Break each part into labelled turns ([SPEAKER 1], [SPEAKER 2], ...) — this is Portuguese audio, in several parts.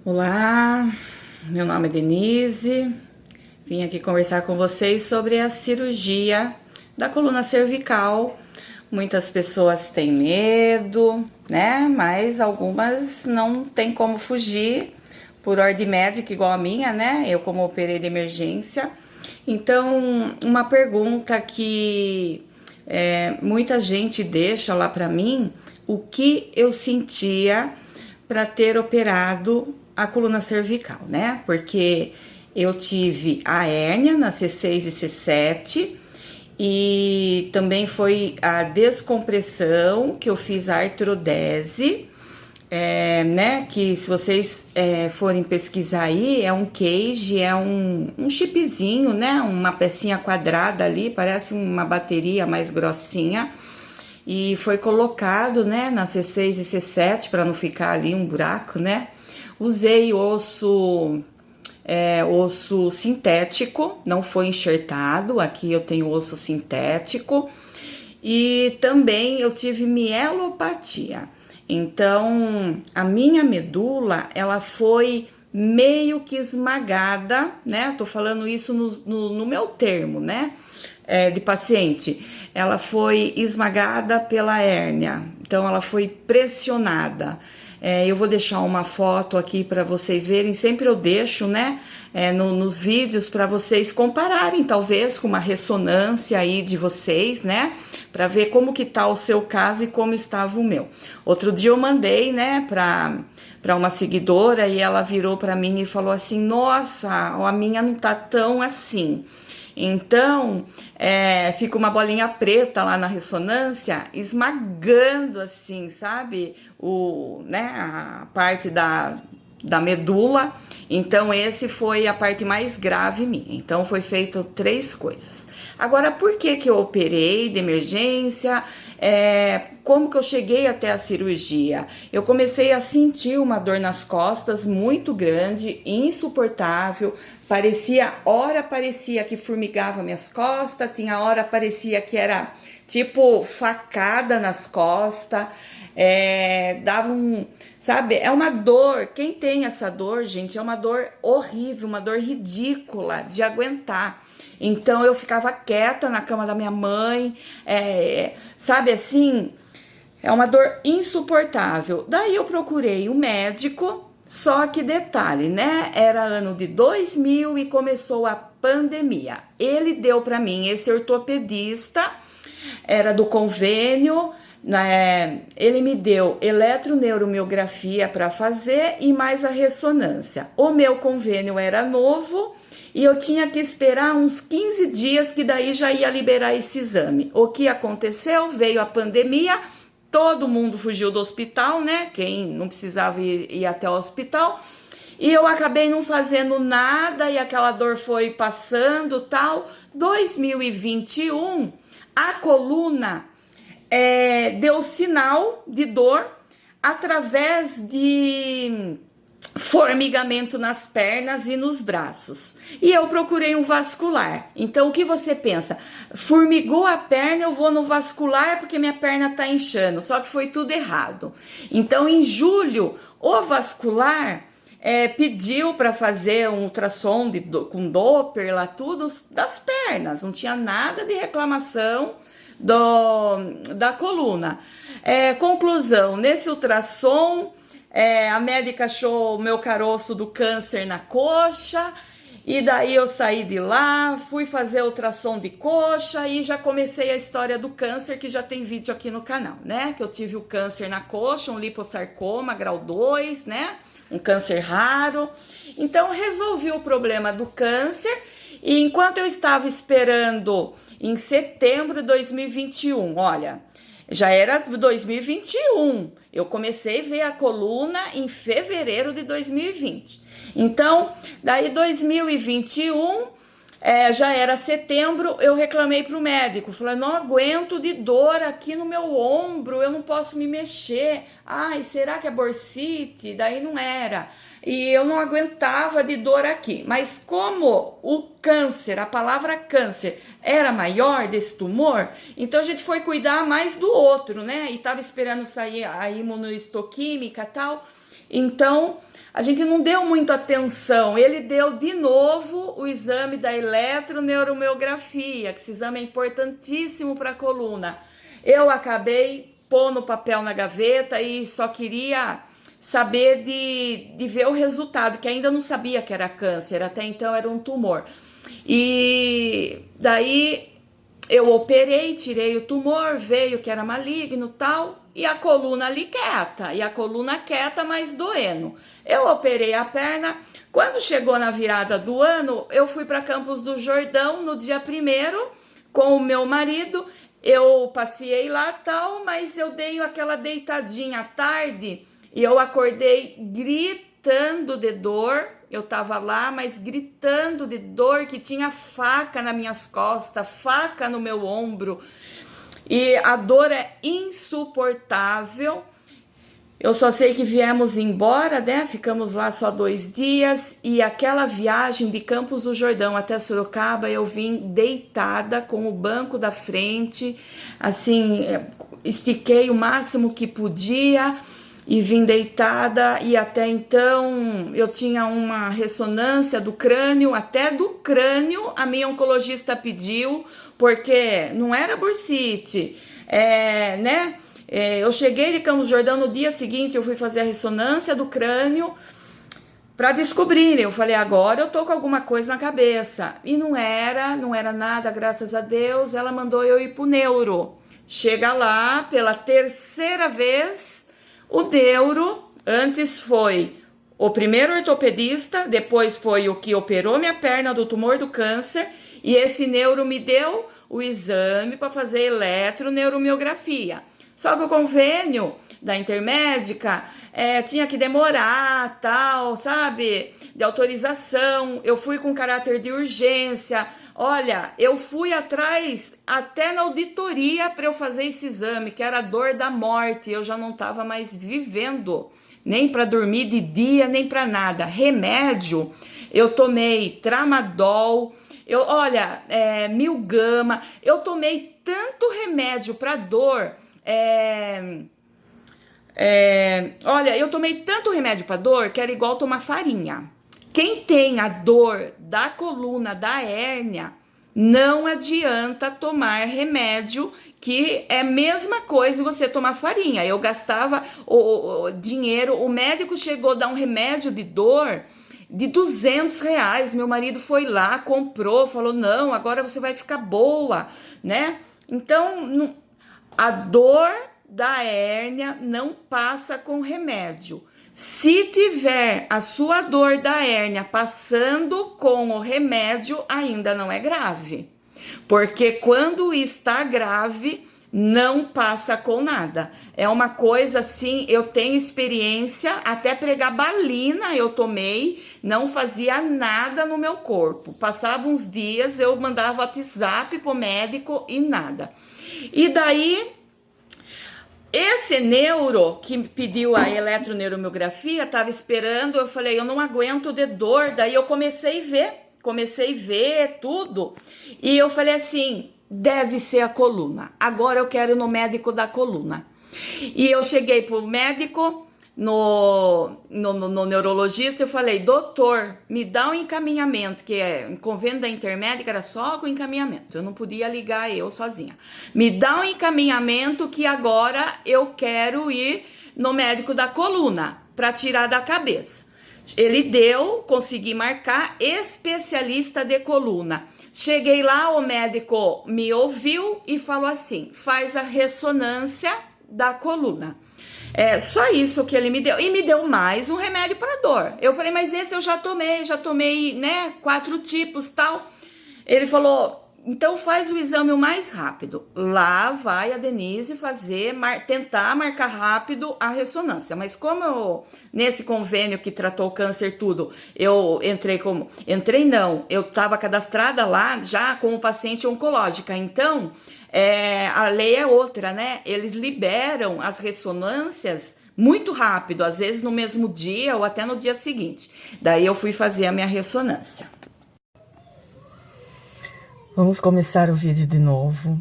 [SPEAKER 1] Olá, meu nome é Denise, vim aqui conversar com vocês sobre a cirurgia da coluna cervical. Muitas pessoas têm medo, né? Mas algumas não tem como fugir por ordem médica igual a minha, né? Eu como operei de emergência. Então, uma pergunta que muita gente deixa lá para mim, o que eu sentia para ter operado a coluna cervical, né? Porque eu tive a hérnia na C6 e C7 e também foi a descompressão que eu fiz a artrodese, né? Que se vocês forem pesquisar aí, é um cage, é um chipzinho, né? Uma pecinha quadrada ali, parece uma bateria mais grossinha. E foi colocado, né, na C6 e C7 para não ficar ali um buraco, né? Usei osso sintético, não foi enxertado. Aqui eu tenho osso sintético. E também eu tive mielopatia. Então, a minha medula, ela foi meio que esmagada, né? Tô falando isso no meu termo, né? De paciente. Ela foi esmagada pela hérnia, então ela foi pressionada. Eu vou deixar uma foto aqui para vocês verem, sempre eu deixo, né, nos vídeos para vocês compararem, talvez, com uma ressonância aí de vocês, né, para ver como que tá o seu caso e como estava o meu. Outro dia eu mandei, né, para uma seguidora e ela virou para mim e falou assim: nossa, a minha não tá tão assim. Então, fica uma bolinha preta lá na ressonância, esmagando assim, sabe? A parte da medula. Então, esse foi a parte mais grave minha. Então, foi feito 3 coisas. Agora, por que eu operei de emergência? Como que eu cheguei até a cirurgia? Eu comecei a sentir uma dor nas costas muito grande, insuportável. Parecia que formigava minhas costas, tinha hora parecia que era tipo facada nas costas, dava sabe, é uma dor, quem tem essa dor, gente, é uma dor horrível, uma dor ridícula de aguentar. Então eu ficava quieta na cama da minha mãe, sabe assim, é uma dor insuportável. Daí eu procurei um médico. Só que detalhe, né? Era ano de 2000 e começou a pandemia. Ele deu para mim, esse ortopedista, era do convênio, né? Ele me deu eletroneuromiografia para fazer e mais a ressonância. O meu convênio era novo e eu tinha que esperar uns 15 dias que daí já ia liberar esse exame. O que aconteceu? Veio a pandemia. Todo mundo fugiu do hospital, né? Quem não precisava ir até o hospital. E eu acabei não fazendo nada e aquela dor foi passando, tal. 2021, a coluna deu sinal de dor através de formigamento nas pernas e nos braços. E eu procurei um vascular. Então, o que você pensa? Formigou a perna, eu vou no vascular porque minha perna tá inchando. Só que foi tudo errado. Então, em julho, o vascular pediu para fazer um ultrassom com Doppler lá, tudo das pernas. Não tinha nada de reclamação da coluna. Conclusão, nesse ultrassom, a médica achou o meu caroço do câncer na coxa, e daí eu saí de lá, fui fazer ultrassom de coxa e já comecei a história do câncer, que já tem vídeo aqui no canal, né? Que eu tive o câncer na coxa, um lipossarcoma grau 2, né? Um câncer raro. Então resolvi o problema do câncer e enquanto eu estava esperando em setembro de 2021, olha, já era 2021, eu comecei a ver a coluna em fevereiro de 2020. Então, daí 2021, já era setembro, eu reclamei para o médico, falei, não aguento de dor aqui no meu ombro, eu não posso me mexer. Ai, será que é bursite? Daí não era. E eu não aguentava de dor aqui. Mas como o câncer, a palavra câncer, era maior desse tumor, então a gente foi cuidar mais do outro, né? E tava esperando sair a imunohistoquímica e tal. Então, a gente não deu muita atenção. Ele deu de novo o exame da eletroneuromiografia, que esse exame é importantíssimo para a coluna. Eu acabei pondo o papel na gaveta e só queria saber de ver o resultado, que ainda não sabia que era câncer, até então era um tumor. E daí eu operei, tirei o tumor, veio que era maligno, tal, e a coluna ali quieta, mas doendo. Eu operei a perna. Quando chegou na virada do ano, eu fui para Campos do Jordão no dia 1º com o meu marido. Eu passei lá, tal, mas eu dei aquela deitadinha à tarde e eu acordei gritando de dor. Eu tava lá, mas gritando de dor, que tinha faca nas minhas costas, faca no meu ombro. E a dor é insuportável. Eu só sei que viemos embora, né? Ficamos lá só 2 dias. E aquela viagem de Campos do Jordão até Sorocaba, eu vim deitada com o banco da frente. Assim, estiquei o máximo que podia e vim deitada. E até então eu tinha uma ressonância do crânio, até do crânio a minha oncologista pediu, porque não era bursite, né? Eu cheguei de Campos do Jordão, no dia seguinte eu fui fazer a ressonância do crânio para descobrir. Eu falei, agora eu tô com alguma coisa na cabeça. E não era nada, graças a Deus. Ela mandou eu ir pro neuro. Chega lá, pela 3ª vez, o neuro, antes foi o primeiro ortopedista, depois foi o que operou minha perna do tumor do câncer, e esse neuro me deu o exame para fazer eletroneuromiografia. Só que o convênio da Intermédica tinha que demorar, tal, sabe? De autorização. Eu fui com caráter de urgência. Olha, eu fui atrás até na auditoria para eu fazer esse exame, que era a dor da morte. Eu já não estava mais vivendo, nem para dormir de dia, nem para nada. Remédio, eu tomei tramadol, milgama. Eu tomei tanto remédio para dor. Eu tomei tanto remédio para dor que era igual tomar farinha. Quem tem a dor da coluna, da hérnia, não adianta tomar remédio, que é a mesma coisa você tomar farinha. Eu gastava o dinheiro, o médico chegou a dar um remédio de dor de R$200. Meu marido foi lá, comprou, falou, não, agora você vai ficar boa, né? Então, a dor da hérnia não passa com remédio. Se tiver a sua dor da hérnia passando com o remédio, ainda não é grave. Porque quando está grave, não passa com nada. É uma coisa assim, eu tenho experiência, até pregabalina eu tomei, não fazia nada no meu corpo. Passava uns dias, eu mandava WhatsApp pro médico e nada. E daí, esse neuro que pediu a eletroneuromiografia, estava esperando, eu falei, eu não aguento de dor. Daí eu comecei a ver tudo. E eu falei assim, deve ser a coluna. Agora eu quero ir no médico da coluna. E eu cheguei pro médico, no neurologista, eu falei, doutor, me dá um encaminhamento, que em convênio da Intermédica era só com encaminhamento, eu não podia ligar eu sozinha. Me dá um encaminhamento que agora eu quero ir no médico da coluna para tirar da cabeça. Ele deu, consegui marcar especialista de coluna. Cheguei lá, o médico me ouviu e falou assim, faz a ressonância da coluna. Só isso que ele me deu. E me deu mais um remédio para dor. Eu falei, mas esse eu já tomei, né? 4 tipos, tal. Ele falou, então faz o exame o mais rápido. Lá vai a Denise tentar marcar rápido a ressonância. Mas como nesse convênio que tratou o câncer tudo, eu eu estava cadastrada lá já como paciente oncológica. Então, a lei é outra, né? Eles liberam as ressonâncias muito rápido, às vezes no mesmo dia ou até no dia seguinte. Daí eu fui fazer a minha ressonância. Vamos começar o vídeo de novo.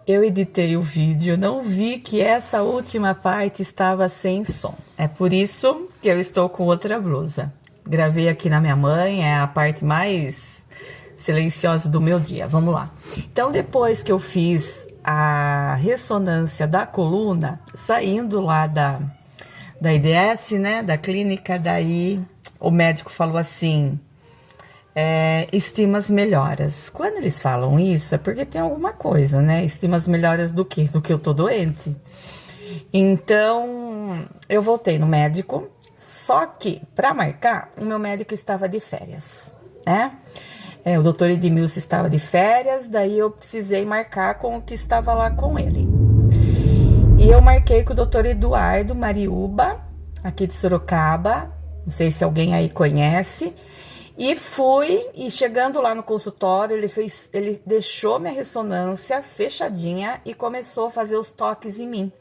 [SPEAKER 2] Eu editei o vídeo, não vi que essa última parte estava sem som. É por isso que eu estou com outra blusa. Gravei aqui na minha mãe, é a parte mais silenciosa do meu dia. Vamos lá. Então, depois que eu fiz a ressonância da coluna, saindo lá da IDS, né, da clínica, daí o médico falou assim: estimas melhoras. Quando eles falam isso, é porque tem alguma coisa, né? Estimas melhoras do quê? Do que eu tô doente. Então, eu voltei no médico, só que, para marcar, o meu médico estava de férias, né? O doutor Edmilson estava de férias, daí eu precisei marcar com o que estava lá com ele. E eu marquei com o doutor Eduardo Mariúba, aqui de Sorocaba, não sei se alguém aí conhece. E fui, e chegando lá no consultório, ele deixou minha ressonância fechadinha e começou a fazer os toques em mim.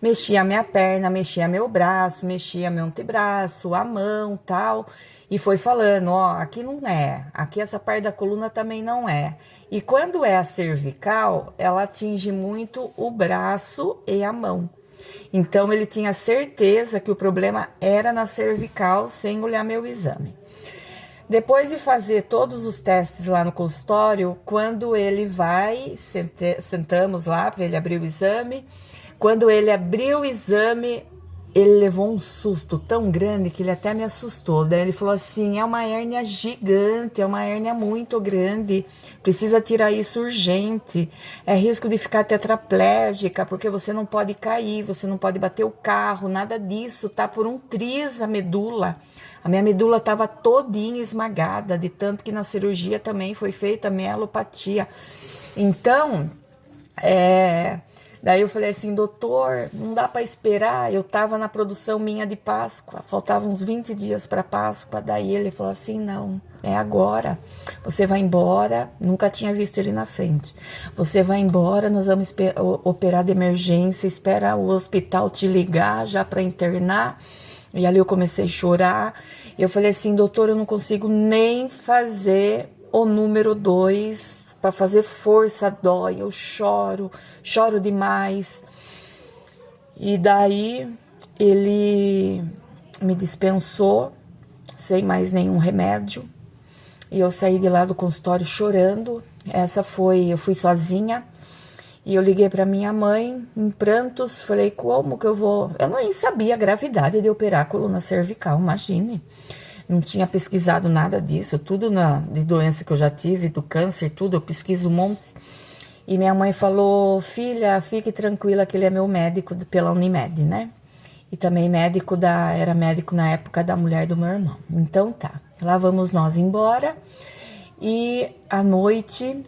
[SPEAKER 2] Mexia minha perna, mexia meu braço, mexia meu antebraço, a mão, tal. E foi falando, ó, aqui não é, aqui essa parte da coluna também não é. E quando é a cervical, ela atinge muito o braço e a mão. Então, ele tinha certeza que o problema era na cervical, sem olhar meu exame. Depois de fazer todos os testes lá no consultório, quando ele vai, sentamos lá para ele abrir o exame. Quando ele abriu o exame, ele levou um susto tão grande que ele até me assustou. Daí ele falou assim: é uma hérnia gigante, é uma hérnia muito grande, precisa tirar isso urgente. É risco de ficar tetraplégica, porque você não pode cair, você não pode bater o carro, nada disso, tá por um tris a medula. A minha medula estava todinha esmagada, de tanto que na cirurgia também foi feita mielopatia. Então, daí eu falei assim: doutor, não dá para esperar. Eu estava na produção minha de Páscoa, faltavam uns 20 dias para Páscoa. Daí ele falou assim: não, é agora. Você vai embora. Nunca tinha visto ele na frente. Você vai embora, nós vamos operar de emergência. Espera o hospital te ligar já para internar. E ali eu comecei a chorar. Eu falei assim: doutor, eu não consigo nem fazer o número 2. Para fazer força dói, eu choro demais. E daí ele me dispensou, sem mais nenhum remédio. E eu saí de lá do consultório chorando. Eu fui sozinha. E eu liguei para minha mãe, em prantos, falei: como que eu vou? Eu nem sabia a gravidade de operar a coluna cervical, imagine. Não tinha pesquisado nada disso, tudo de doença que eu já tive, do câncer, tudo, eu pesquiso um monte. E minha mãe falou: filha, fique tranquila que ele é meu médico pela Unimed, né? E também era médico na época da mulher do meu irmão. Então tá, lá vamos nós embora. E à noite,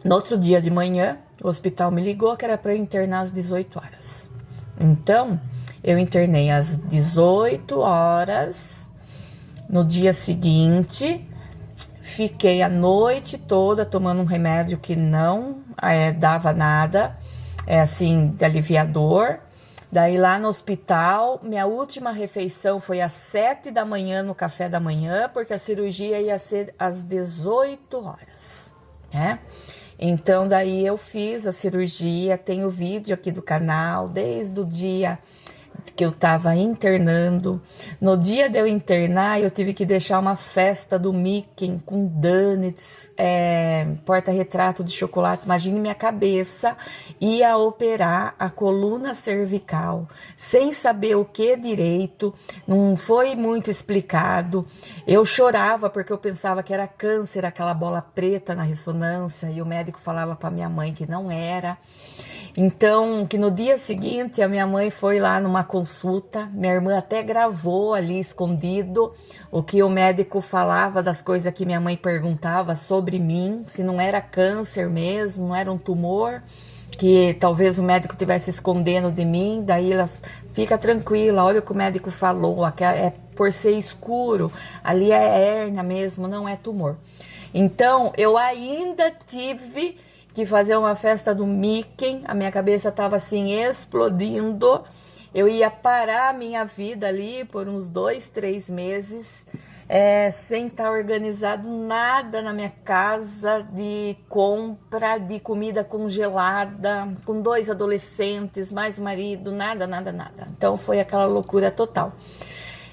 [SPEAKER 2] no outro dia de manhã, o hospital me ligou que era para eu internar às 18 horas. Então, eu internei às 18 horas. No dia seguinte, fiquei a noite toda tomando um remédio que não dava nada, assim, de aliviador. Daí lá no hospital, minha última refeição foi às 7 da manhã, no café da manhã, porque a cirurgia ia ser às 18 horas, né? Então, daí eu fiz a cirurgia, tenho vídeo aqui do canal, desde o dia que eu tava internando. No dia de eu internar, eu tive que deixar uma festa do Mickey com donuts, porta-retrato de chocolate. Imagine minha cabeça, ia operar a coluna cervical, sem saber o que direito, não foi muito explicado. Eu chorava porque eu pensava que era câncer, aquela bola preta na ressonância, e o médico falava para minha mãe que não era. Então, que no dia seguinte a minha mãe foi lá numa consulta, minha irmã até gravou ali escondido o que o médico falava das coisas que minha mãe perguntava sobre mim, se não era câncer mesmo, não era um tumor, que talvez o médico estivesse escondendo de mim. Daí elas: fica tranquila, olha o que o médico falou, é por ser escuro, ali é hérnia mesmo, não é tumor. Então, eu ainda tive que fazer uma festa do Mickey, a minha cabeça estava assim explodindo. eu ia parar a minha vida ali por uns 2, 3 meses, sem estar organizado nada na minha casa de compra de comida congelada, com 2 adolescentes, mais o marido, nada. Então foi aquela loucura total.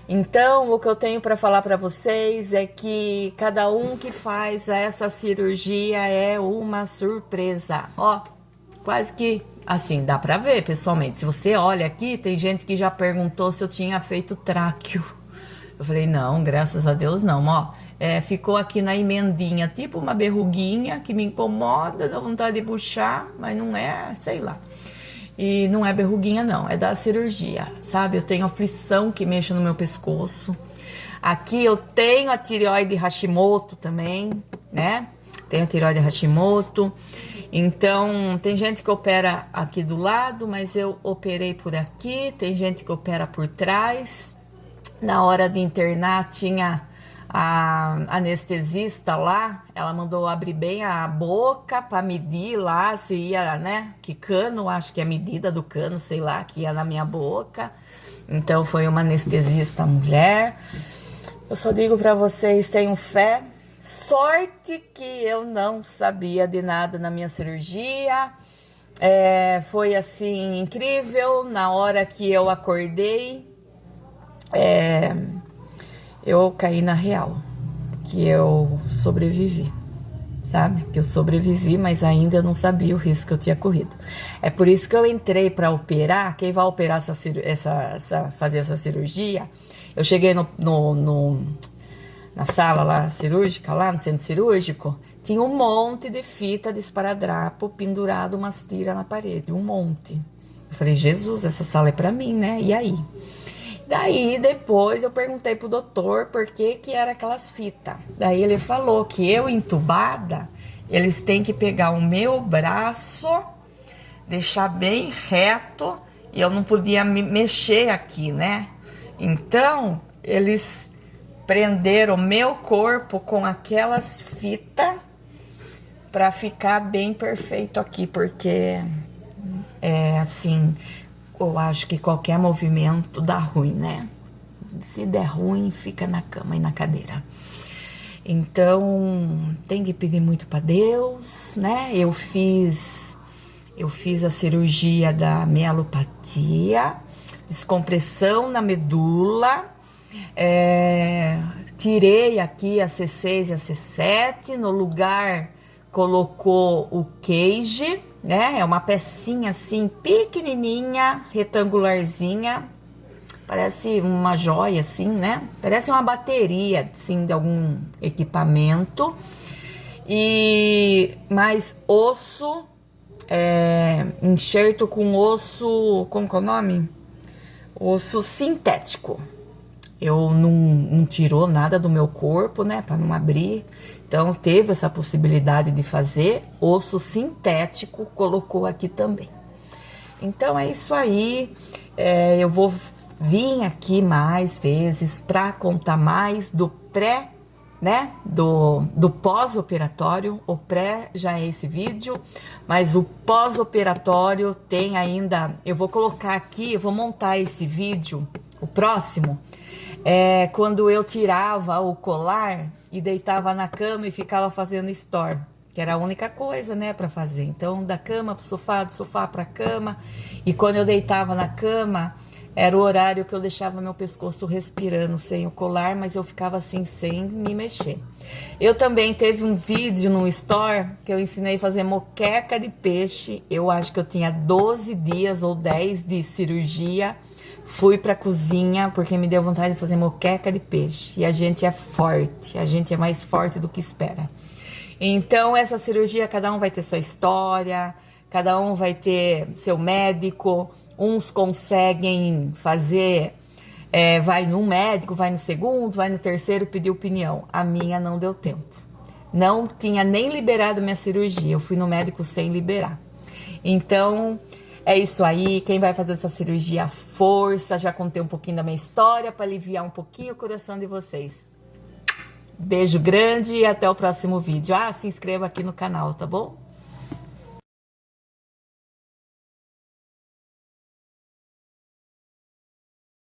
[SPEAKER 2] Então, o que eu tenho para falar para vocês é que cada um que faz essa cirurgia é uma surpresa. Ó, quase que assim, dá para ver pessoalmente. Se você olha aqui, tem gente que já perguntou se eu tinha feito tráqueo. Eu falei, não, graças a Deus não, ó. Ficou aqui na emendinha, tipo uma berruguinha que me incomoda, dá vontade de puxar, mas não é, sei lá. E não é berruguinha não, é da cirurgia, sabe? Eu tenho aflição que mexe no meu pescoço. Aqui eu tenho a tireoide Hashimoto também, né? Tenho a tireoide Hashimoto. Então, tem gente que opera aqui do lado, mas eu operei por aqui. Tem gente que opera por trás. Na hora de internar, tinha a anestesista lá, ela mandou abrir bem a boca para medir lá se ia, né? Que cano, acho que é a medida do cano, sei lá, que ia na minha boca. Então, foi uma anestesista mulher. Eu só digo para vocês, tenham fé. Sorte que eu não sabia de nada na minha cirurgia. Foi assim incrível. Na hora que eu acordei, eu caí na real, que eu sobrevivi, sabe? Que eu sobrevivi, mas ainda não sabia o risco que eu tinha corrido. É por isso que eu entrei para operar. Quem vai operar fazer essa cirurgia, eu cheguei na sala lá cirúrgica, lá no centro cirúrgico, tinha um monte de fita de esparadrapo pendurado, umas tiras na parede, um monte. Eu falei, Jesus, essa sala é para mim, né? E aí? Daí, depois, eu perguntei pro doutor por que era aquelas fitas. Daí ele falou que eu, entubada, eles têm que pegar o meu braço, deixar bem reto, e eu não podia me mexer aqui, né? Então, eles prenderam o meu corpo com aquelas fitas para ficar bem perfeito aqui, porque assim, eu acho que qualquer movimento dá ruim, né? Se der ruim, fica na cama e na cadeira. Então, tem que pedir muito para Deus, né? Eu fiz a cirurgia da mielopatia, descompressão na medula, tirei aqui a C6 e a C7, no lugar colocou o cage, né? É uma pecinha assim, pequenininha, retangularzinha, parece uma joia assim, né? Parece uma bateria, assim, de algum equipamento. E mais osso, enxerto com osso, como que é o nome? Osso sintético. Eu não tirou nada do meu corpo, né, para não abrir. Então, teve essa possibilidade de fazer. Osso sintético, colocou aqui também. Então, é isso aí. Eu vou vir aqui mais vezes para contar mais do pré, né, do pós-operatório. O pré já é esse vídeo, mas o pós-operatório tem ainda. Eu vou colocar aqui, eu vou montar esse vídeo, o próximo. Quando eu tirava o colar e deitava na cama e ficava fazendo store, que era a única coisa, né, para fazer. Então, da cama pro sofá, do sofá pra cama. E quando eu deitava na cama, era o horário que eu deixava meu pescoço respirando sem o colar, mas eu ficava assim, sem me mexer. Eu também teve um vídeo no store que eu ensinei a fazer moqueca de peixe. Eu acho que eu tinha 12 dias ou 10 de cirurgia. Fui pra cozinha porque me deu vontade de fazer moqueca de peixe. E a gente é forte, a gente é mais forte do que espera. Então, essa cirurgia, cada um vai ter sua história, cada um vai ter seu médico. Uns conseguem fazer, vai num médico, vai no segundo, vai no terceiro pedir opinião. A minha não deu tempo. Não tinha nem liberado minha cirurgia, eu fui no médico sem liberar. Então, é isso aí, quem vai fazer essa cirurgia, força. Já contei um pouquinho da minha história para aliviar um pouquinho o coração de vocês. Beijo grande e até o próximo vídeo. Se inscreva aqui no canal, tá bom?